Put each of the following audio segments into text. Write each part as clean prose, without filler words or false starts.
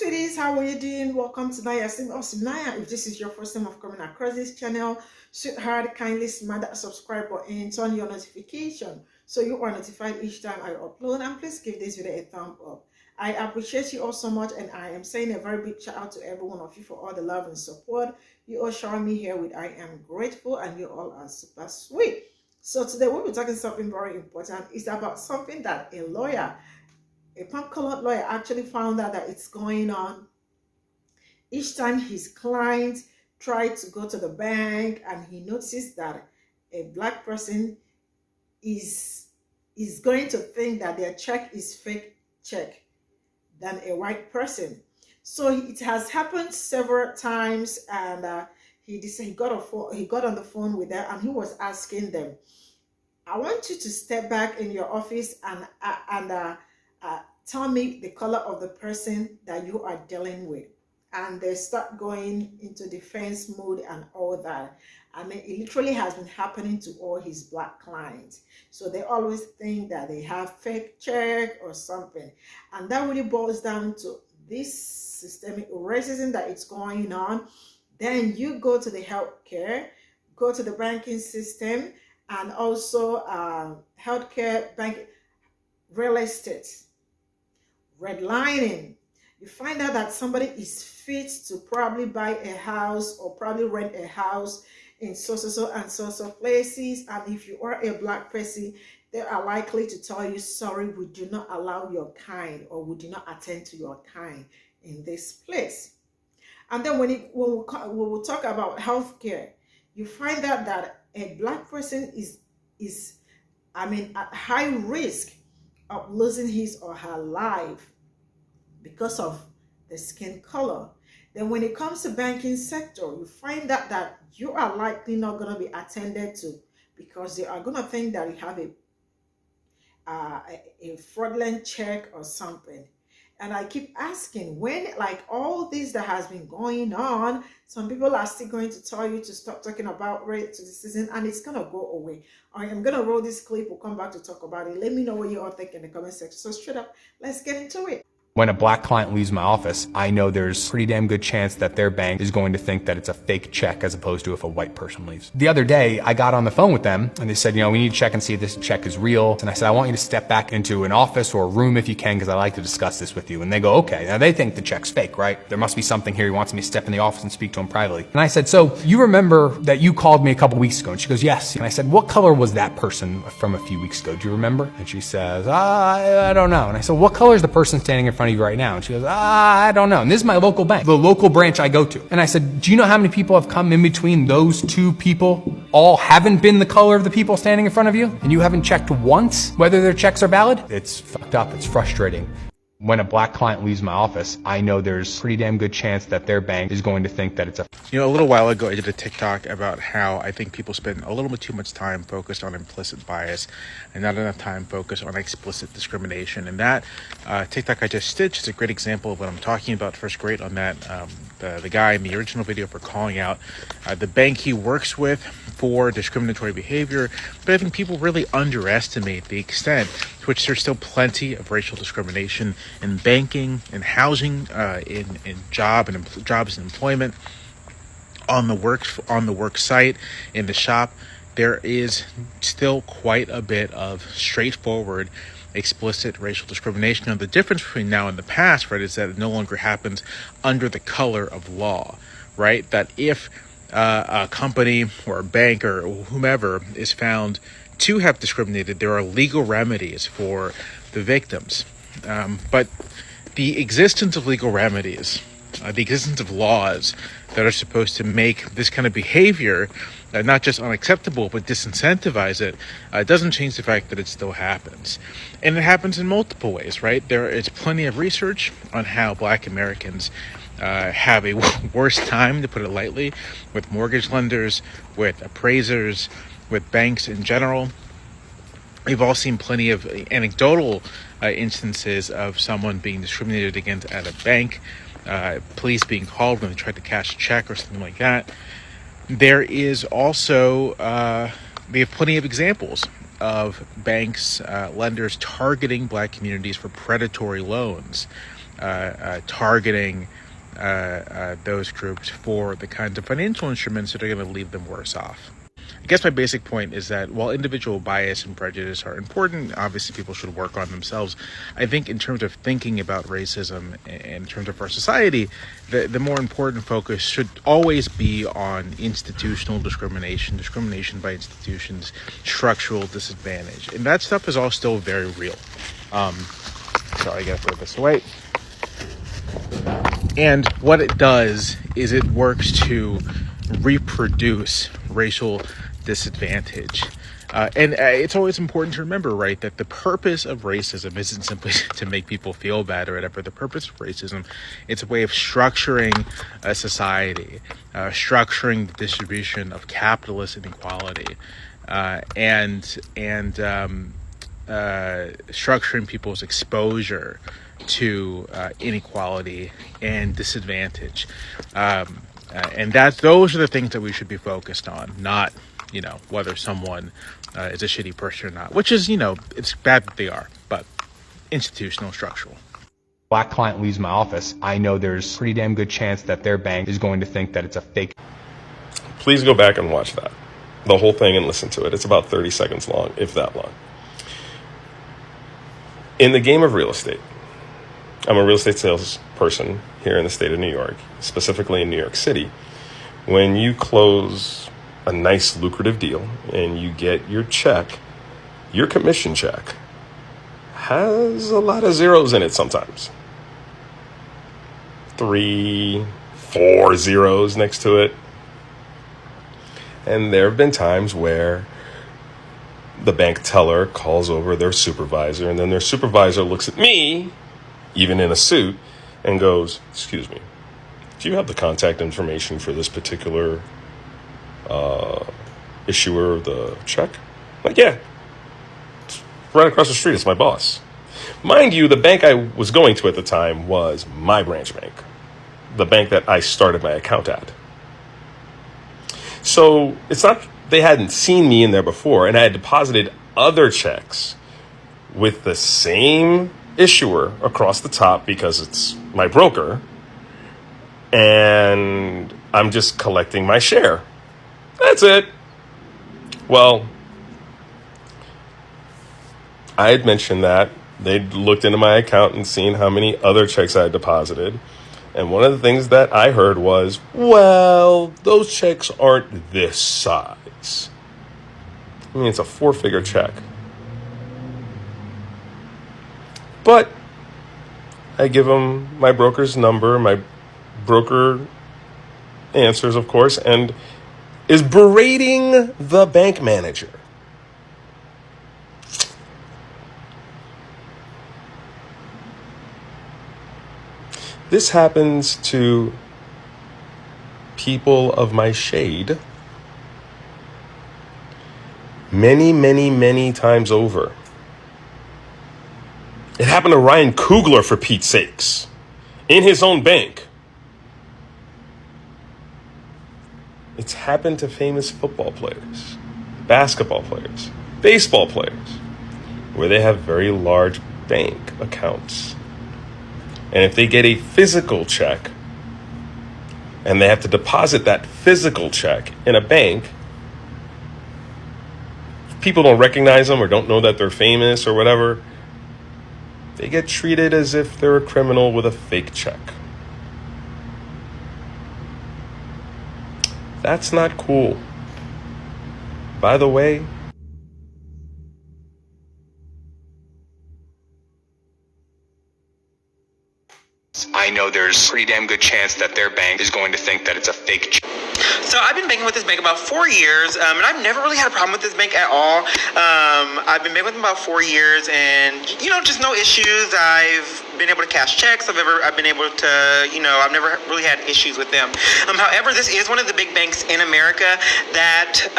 ladies, how are you doing? Welcome to Cimnanya. If this is your first time of coming across this channel, sweetheart, kindly smash that subscribe button and turn your notification so you are notified each time I upload, and please give this video a thumb up. I appreciate you all so much, and I am saying a very big shout out to every one of you for all the love and support you all showing me here with. I am grateful, and you all are super sweet. So today we'll be talking something very important. It's about something that a lawyer, a Pe0ple lawyer, actually found out that it's going on each time his client tried to go to the bank, and he noticed that a black person is going to think that their check is fake check than a white person. So it has happened several times, and he got on the phone with them, and he was asking them, I want you to step back in your office and tell me the color of the person that you are dealing with. And they start going into defense mode and all that. I mean, it literally has been happening to all his black clients. So they always think that they have fake check or something. And that really boils down to this systemic racism that is going on. Then you go to the healthcare, go to the banking system, and also healthcare, bank, real estate, redlining. You find out that somebody is fit to probably buy a house or probably rent a house in so and so places, and if you are a black person, they are likely to tell you, sorry, we do not allow your kind, or we do not attend to your kind in this place. And then when we will talk about healthcare, you find out that a black person is at high risk of losing his or her life because of the skin color. Then when it comes to banking sector, you find out that you are likely not going to be attended to because they are going to think that you have a fraudulent check or something. And I keep asking, when like all this that has been going on, some people are still going to tell you to stop talking about race to the season, and it's going to go away. I am going to roll this clip. We'll come back to talk about it. Let me know what you all think in the comment section. So straight up, let's get into it. When a black client leaves my office, I know there's a pretty damn good chance that their bank is going to think that it's a fake check as opposed to if a white person leaves. The other day, I got on the phone with them and they said, we need to check and see if this check is real. And I said, I want you to step back into an office or a room if you can, because I'd like to discuss this with you. And they go, okay. Now they think the check's fake, right? There must be something here. He wants me to step in the office and speak to him privately. And I said, so you remember that you called me a couple weeks ago? And she goes, yes. And I said, what color was that person from a few weeks ago? Do you remember? And she says, I don't know. And I said, what color is the person standing in front of you right now? And she goes, I don't know. And this is my local bank, the local branch I go to. And I said, do you know how many people have come in between those two people? All haven't been the color of the people standing in front of you? And you haven't checked once whether their checks are valid? It's fucked up. It's frustrating. When a black client leaves my office, I know there's a pretty damn good chance that their bank is going to think that it's a... A little while ago, I did a TikTok about how I think people spend a little bit too much time focused on implicit bias and not enough time focused on explicit discrimination. And that TikTok I just stitched is a great example of what I'm talking about. First, great on that, the guy in the original video for calling out the bank he works with for discriminatory behavior. But I think people really underestimate the extent to which there's still plenty of racial discrimination in banking, in housing, in jobs and employment, on the work site, in the shop. There is still quite a bit of straightforward, explicit racial discrimination. Now, the difference between now and the past, right, is that it no longer happens under the color of law, right? That if a company or a bank or whomever is found to have discriminated, there are legal remedies for the victims. But the existence of legal remedies, the existence of laws that are supposed to make this kind of behavior not just unacceptable, but disincentivize it, doesn't change the fact that it still happens. And it happens in multiple ways, right? There is plenty of research on how Black Americans have a worse time, to put it lightly, with mortgage lenders, with appraisers, with banks in general. We've all seen plenty of anecdotal instances of someone being discriminated against at a bank, police being called when they tried to cash a check or something like that. There is also, we have plenty of examples of banks, lenders targeting Black communities for predatory loans. targeting those groups for the kinds of financial instruments that are going to leave them worse off. I guess my basic point is that while individual bias and prejudice are important, obviously people should work on themselves. I think in terms of thinking about racism, in terms of our society, the more important focus should always be on institutional discrimination by institutions, structural disadvantage. And that stuff is all still very real. Sorry, I gotta throw this away. And what it does is it works to reproduce racial disadvantage. And it's always important to remember, right, that the purpose of racism isn't simply to make people feel bad or whatever. The purpose of racism, it's a way of structuring a society, structuring the distribution of capitalist inequality, and structuring people's exposure to inequality and disadvantage. And those are the things that we should be focused on, not, whether someone is a shitty person or not, which is, it's bad that they are, but institutional, structural. Black client leaves my office, I know there's a pretty damn good chance that their bank is going to think that it's a fake. Please go back and watch that, the whole thing, and listen to it. It's about 30 seconds long, if that long. In the game of real estate, I'm a real estate salesperson here in the state of New York, specifically in New York City. When you close a nice lucrative deal and you get your check, your commission check has a lot of zeros in it sometimes. 3, 4 zeros next to it. And there have been times where the bank teller calls over their supervisor, and then their supervisor looks at me, even in a suit, and goes, "Excuse me, do you have the contact information for this particular issuer of the check?" Like, yeah, it's right across the street. It's my boss. Mind you, the bank I was going to at the time was my branch bank, the bank that I started my account at. So it's not, they hadn't seen me in there before, and I had deposited other checks with the same issuer across the top because it's my broker, and I'm just collecting my share. That's it. Well, I had mentioned that. They'd looked into my account and seen how many other checks I had deposited. And one of the things that I heard was, well, those checks aren't this size. I mean, it's a 4-figure check. But I give them my broker's number. My broker answers, of course, and is berating the bank manager. This happens to people of my shade many, many, many times over. It happened to Ryan Coogler, for Pete's sakes, in his own bank. It's happened to famous football players, basketball players, baseball players, where they have very large bank accounts. And if they get a physical check and they have to deposit that physical check in a bank, if people don't recognize them or don't know that they're famous or whatever, they get treated as if they're a criminal with a fake check. That's not cool. By the way, I know there's a pretty damn good chance that their bank is going to think that it's a fake check. So I've been banking with this bank about 4 years, and I've never really had a problem with this bank at all. I've been banking with them about 4 years, and just no issues. I've been able to cash checks. I've been able to, I've never really had issues with them. However, this is one of the big banks in America that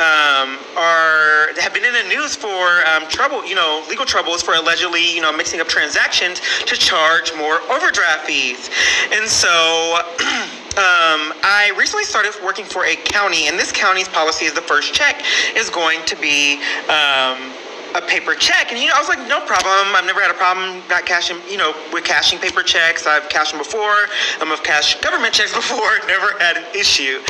have been in the news for trouble, legal troubles for allegedly, mixing up transactions to charge more overdraft fees. And so I recently started working for a county, and this county's policy is the first check is going to be a paper check. And, I was like, no problem. I've never had a problem not cashing, with cashing paper checks. I've cashed them before. I've cashed government checks before. Never had an issue.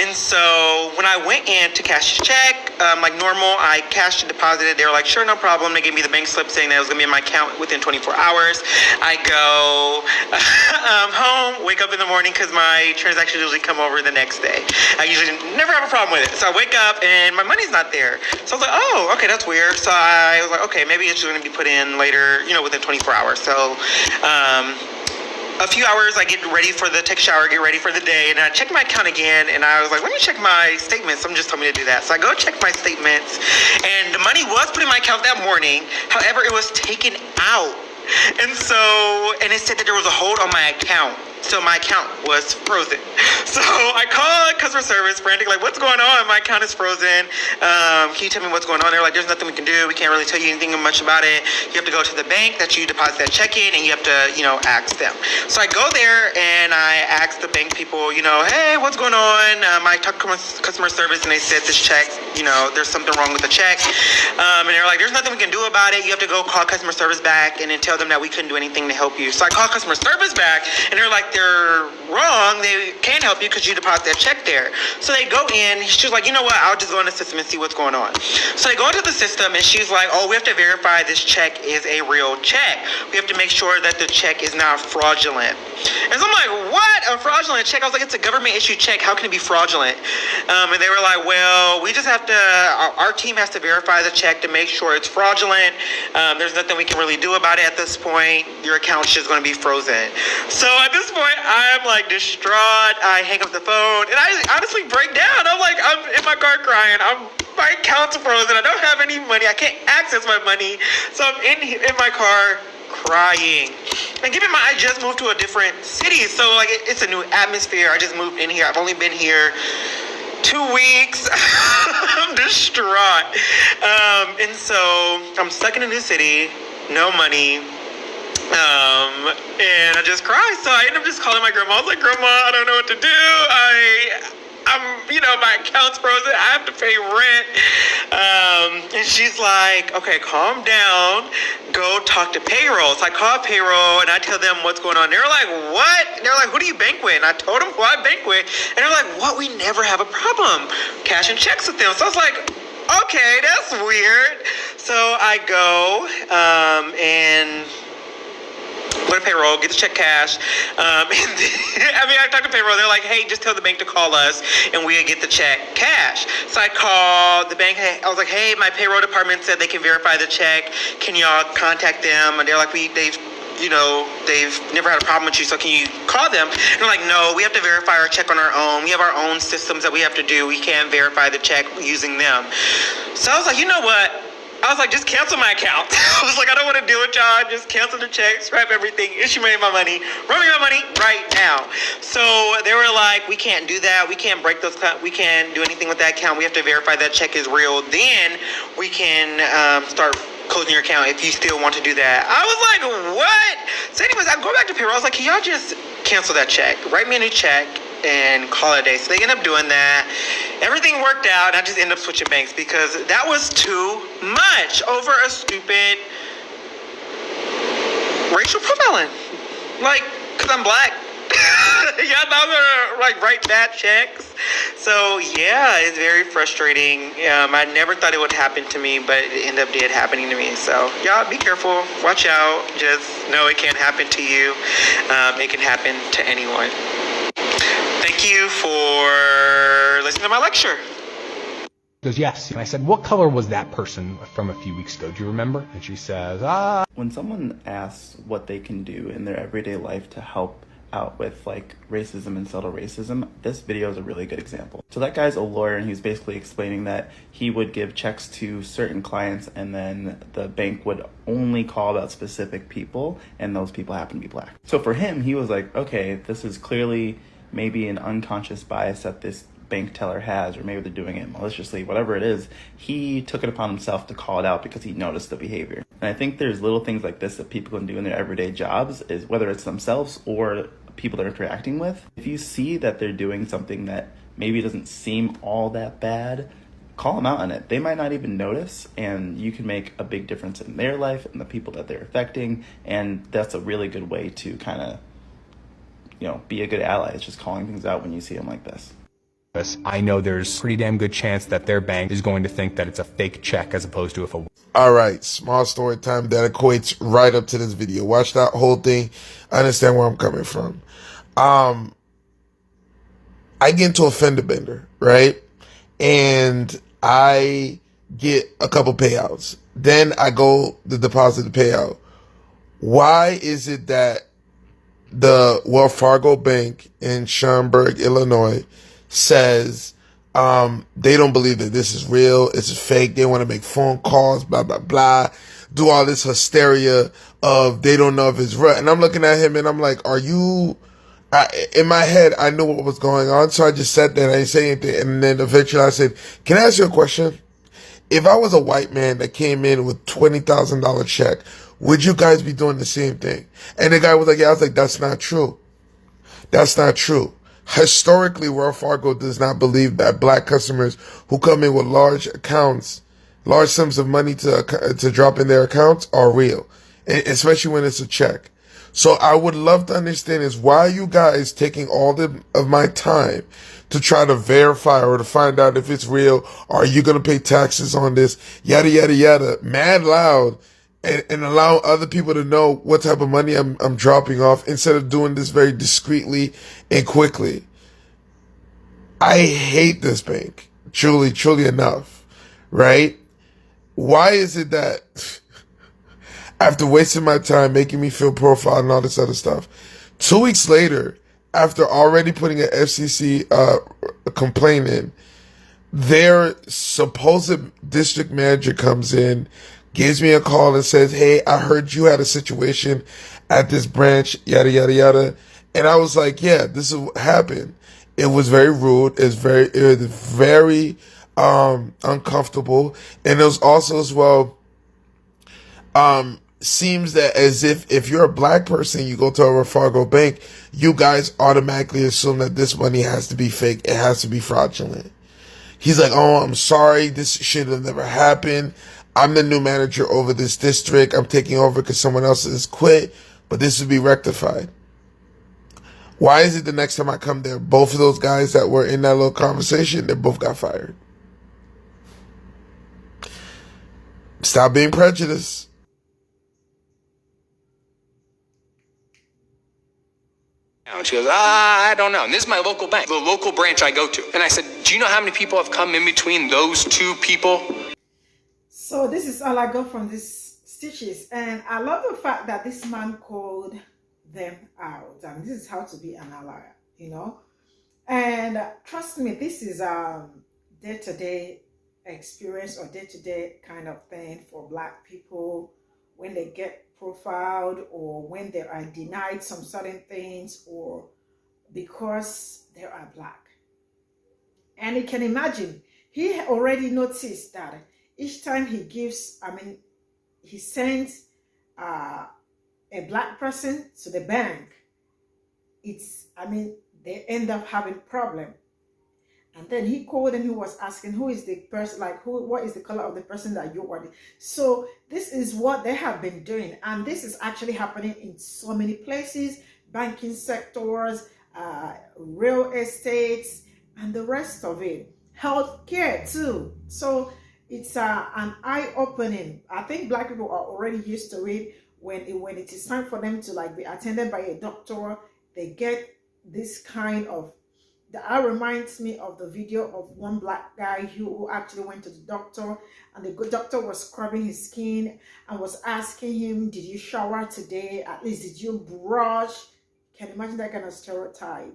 And so when I went in to cash the check, like normal, I cashed and deposited. They were like, sure, no problem. They gave me the bank slip saying that it was going to be in my account within 24 hours. I go home, wake up in the morning because my transactions usually come over the next day. I usually never have a problem with it. So I wake up and my money's not there. So I was like, oh, okay, that's weird. So I was like, okay, maybe it's just going to be put in later, within 24 hours. So a few hours, I get ready for take a shower, get ready for the day, and I check my account again, and I was like, let me check my statements. Someone just told me to do that. So I go check my statements, and the money was put in my account that morning. However, it was taken out. And it said that there was a hold on my account. So my account was frozen. So I called customer service, frantic, like, what's going on? My account is frozen. Can you tell me what's going on? They're like, there's nothing we can do. We can't really tell you anything much about it. You have to go to the bank that you deposit that check in, and you have to, ask them. So I go there and I ask the bank people, hey, what's going on? I talked to customer service and they said this check, there's something wrong with the check. And they're like, there's nothing we can do about it. You have to go call customer service back and then tell them that we couldn't do anything to help you. So I call customer service back and they're like, they're wrong. They can't help you because you deposit that check there. So they go in. She's like, you know what? I'll just go in the system and see what's going on. So they go into the system and she's like, oh, we have to verify this check is a real check. We have to make sure that the check is not fraudulent. And so I'm like, what? A fraudulent check? I was like, it's a government issued check. How can it be fraudulent? And they were like, well, we just have to, our team has to verify the check to make sure it's fraudulent. There's nothing we can really do about it at this point. Your account's just going to be frozen. So at this point, I'm like distraught. I hang up the phone and I honestly break down. I'm like, I'm in my car crying. My account's frozen. I don't have any money. I can't access my money. So I'm in my car crying. And keep in mind, I just moved to a different city. So like it's a new atmosphere. I just moved in here. I've only been here 2 weeks. I'm distraught. And so I'm stuck in a new city, no money. And I just cried. So I ended up just calling my grandma. I was like, Grandma, I don't know what to do. My account's frozen. I have to pay rent. And she's like, okay, calm down. Go talk to payroll. So I call payroll and I tell them what's going on. They're like, what? And they're like, who do you bank with? And I told them who I bank with. And they're like, what? We never have a problem cashing checks with them. So I was like, okay, that's weird. So I go and go to payroll, get the check cashed. I talked to payroll. They're like, hey, just tell the bank to call us and we'll get the check cashed. So I called the bank. I was like, hey, my payroll department said they can verify the check. Can y'all contact them? And they're like, they've never had a problem with you, so can you call them? And they're like, no, we have to verify our check on our own. We have our own systems that we have to do. We can't verify the check using them. So I was like, you know what? I was like, just cancel my account. I was like, I don't want to deal with y'all. Just cancel the check, scrap everything, issue me my money, run me my money right now. So they were like, we can't do that. We can't break those. We can't do anything with that account. We have to verify that check is real. Then we can start closing your account if you still want to do that. I was like, what? So anyways, I go back to payroll. I was like, can y'all just cancel that check? Write me a new check and call it a day. So they end up doing that. Everything worked out. I just ended up switching banks because that was too much over a stupid racial profiling. Like, because I'm black. Y'all not gonna write bad checks. So yeah, it's very frustrating. I never thought it would happen to me, but it ended up happening to me. So y'all be careful, watch out. Just know it can't happen to you. It can happen to anyone. Thank you for listening to my lecture. She goes, yes. And I said, what color was that person from a few weeks ago? Do you remember? And she says, When someone asks what they can do in their everyday life to help out with like racism and subtle racism, this video is a really good example. So that guy's a lawyer and he's basically explaining that he would give checks to certain clients and then the bank would only call about specific people and those people happen to be black. So for him, he was like, okay, this is clearly maybe an unconscious bias that this bank teller has, or maybe they're doing it maliciously, whatever it is. He took it upon himself to call it out because he noticed the behavior. And I think there's little things like this that people can do in their everyday jobs, is whether it's themselves or people they're interacting with. If you see that they're doing something that maybe doesn't seem all that bad, call them out on it. They might not even notice, and you can make a big difference in their life and the people that they're affecting. And that's a really good way to kind of, be a good ally. It's just calling things out when you see them like this. I know there's a pretty damn good chance that their bank is going to think that it's a fake check as opposed to if a... All right, small story time that equates right up to this video. Watch that whole thing. Understand where I'm coming from. I get into a fender bender, right? And I get a couple payouts. Then I go to deposit the payout. Why is it that the Wells Fargo Bank in Schaumburg, Illinois, says they don't believe that this is real, it's fake, they want to make phone calls, blah, blah, blah, do all this hysteria of they don't know if it's real. And I'm looking at him and I'm like, are you... in my head, I knew what was going on, so I just sat there and I didn't say anything. And then eventually I said, can I ask you a question? If I was a white man that came in with $20,000 check, would you guys be doing the same thing? And the guy was like, yeah. I was like, that's not true. That's not true. Historically, Wells Fargo does not believe that black customers who come in with large accounts, large sums of money to drop in their accounts are real, especially when it's a check. So I would love to understand is why are you guys taking all of my time to try to verify or to find out if it's real? Are you going to pay taxes on this? Yada, yada, yada. Mad loud. And allow other people to know what type of money I'm dropping off instead of doing this very discreetly and quickly. I hate this bank. Truly, truly enough. Right? Why is it that after wasting my time, making me feel profiled and all this other stuff, 2 weeks later, after already putting an FCC complaint in, their supposed district manager comes in, gives me a call and says, hey, I heard you had a situation at this branch, yada, yada, yada. And I was like, yeah, this is what happened. It was very rude. It was very uncomfortable. And it was also as well, seems that as if you're a black person, you go to a Wells Fargo bank, you guys automatically assume that this money has to be fake. It has to be fraudulent. He's like, oh, I'm sorry. This should have never happened. I'm the new manager over this district. I'm taking over because someone else has quit, but this will be rectified. Why is it the next time I come there, both of those guys that were in that little conversation, they both got fired? Stop being prejudiced. And she goes, I don't know. And this is my local bank, the local branch I go to. And I said, do you know how many people have come in between those two people? So this is all I got from these stitches. And I love the fact that this man called them out. And this is how to be an ally, And trust me, this is day-to-day experience or day-to-day kind of thing for black people when they get profiled or when they are denied some certain things or because they are black. And you can imagine, he already noticed that each time he gives, he sends a black person to the bank, they end up having problem. And then he called and he was asking, who is the person, what is the color of the person that you ordered? So this is what they have been doing. And this is actually happening in so many places, banking sectors, real estates, and the rest of it. Healthcare too. So it's an eye-opening. I think black people are already used to it. When it is time for them to be attended by a doctor, they get this kind of... That reminds me of the video of one black guy who actually went to the doctor, and the good doctor was scrubbing his skin and was asking him, did you shower today? At least did you brush? Can you imagine that kind of stereotype,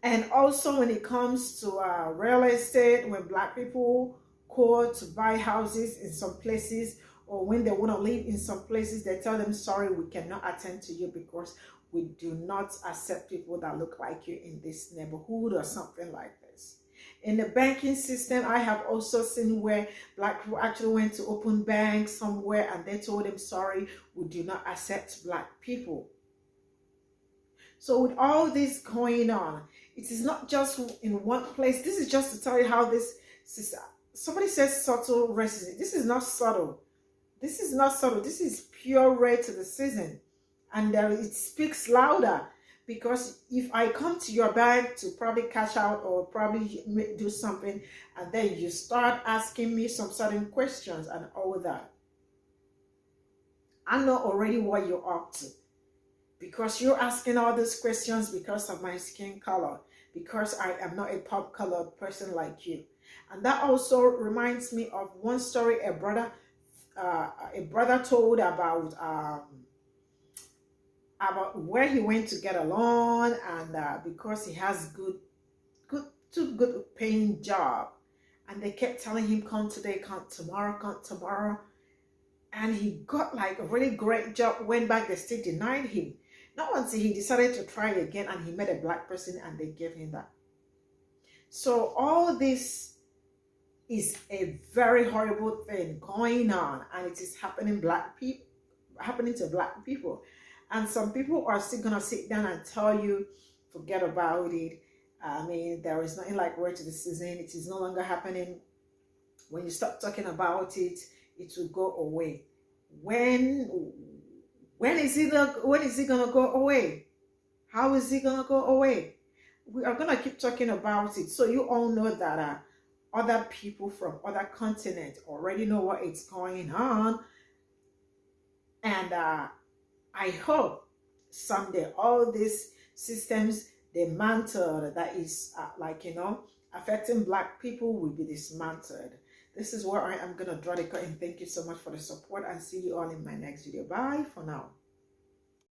And also when it comes to real estate, when black people call to buy houses in some places, or when they want to live in some places, they tell them, sorry, we cannot attend to you because we do not accept people that look like you in this neighborhood or something like this. In the banking system, I have also seen where black people actually went to open banks somewhere and they told them, sorry, we do not accept black people. So with all this going on, It is not just in one place. This is just to tell you how this is. Somebody says subtle racism. This is not subtle. This is not subtle. This is pure racism. And it speaks louder, because if I come to your bank to probably cash out or probably do something, and then you start asking me some certain questions and all that, I know already what you're up to, because you're asking all these questions because of my skin color, because I am not a pop colored person like you. And that also reminds me of one story a brother told about where he went to get a loan, and because he has too good paying job, and they kept telling him, come today, come tomorrow, and he got like a really great job, went back, they still denied him. Not until he decided to try it again, and he met a black person and they gave him that. So all this is a very horrible thing going on, and it is happening to black people. And some people are still gonna sit down and tell you, forget about it. I mean, there is nothing like racism. It is no longer happening. When you stop talking about it, it will go away. When is it gonna go away? How is it gonna go away? We are gonna keep talking about it. So you all know that other people from other continents already know what is going on, and I hope someday all these systems dismantled that is affecting black people will be dismantled. This is where I am going to draw the curtain. Thank you so much for the support, and see you all in my next video. Bye for now.